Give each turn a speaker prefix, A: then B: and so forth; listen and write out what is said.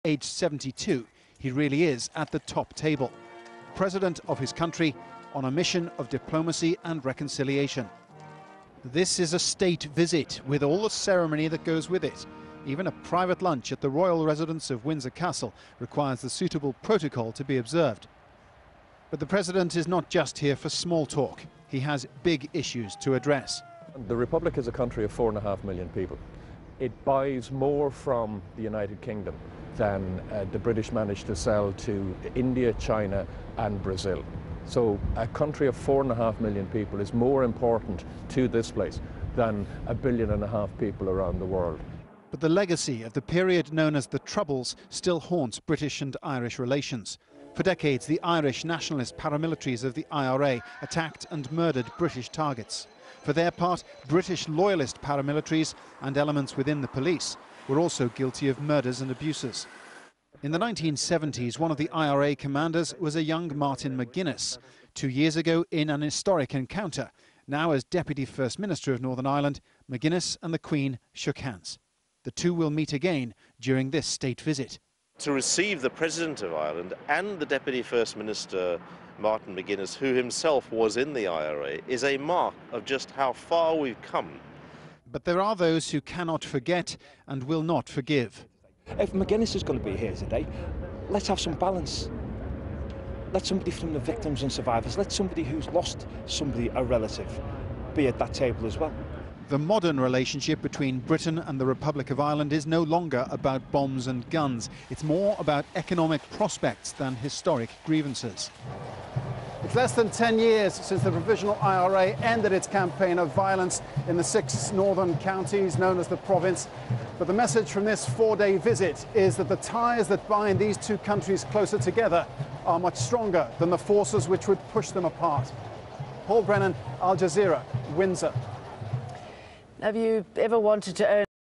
A: aged 72, he really is at the top table. President of his country on a mission of diplomacy and reconciliation. This is a state visit with all the ceremony that goes with it. Even a private lunch at the royal residence of Windsor Castle requires the suitable protocol to be observed. But the president is not just here for small talk. He has big issues to address.
B: The Republic is a country of 4.5 million people. It buys more from the United Kingdom than the British managed to sell to India, China and Brazil. So a country of 4.5 million people is more important to this place than 1.5 billion people around the world.
A: But the legacy of the period known as the Troubles still haunts British and Irish relations. For decades, the Irish nationalist paramilitaries of the IRA attacked and murdered British targets. For their part, British loyalist paramilitaries and elements within the police were also guilty of murders and abuses. In the 1970s, one of the IRA commanders was a young Martin McGuinness. 2 years ago, in an historic encounter, now as Deputy First Minister of Northern Ireland, McGuinness and the Queen shook hands. The two will meet again during this state visit.
C: To receive the President of Ireland and the Deputy First Minister, Martin McGuinness, who himself was in the IRA, is a mark of just how far we've come.
A: But there are those who cannot forget and will not forgive.
D: If McGuinness is going to be here today, let's have some balance. Let somebody from the victims and survivors, let somebody who's lost somebody, a relative, be at that table as well.
A: The modern relationship between Britain and the Republic of Ireland is no longer about bombs and guns. It's more about economic prospects than historic grievances. It's less than 10 years since the Provisional IRA ended its campaign of violence in the 6 northern counties known as the province. But the message from this 4-day visit is that the ties that bind these two countries closer together are much stronger than the forces which would push them apart. Paul Brennan, Al Jazeera, Windsor.
E: Have you ever wanted to earn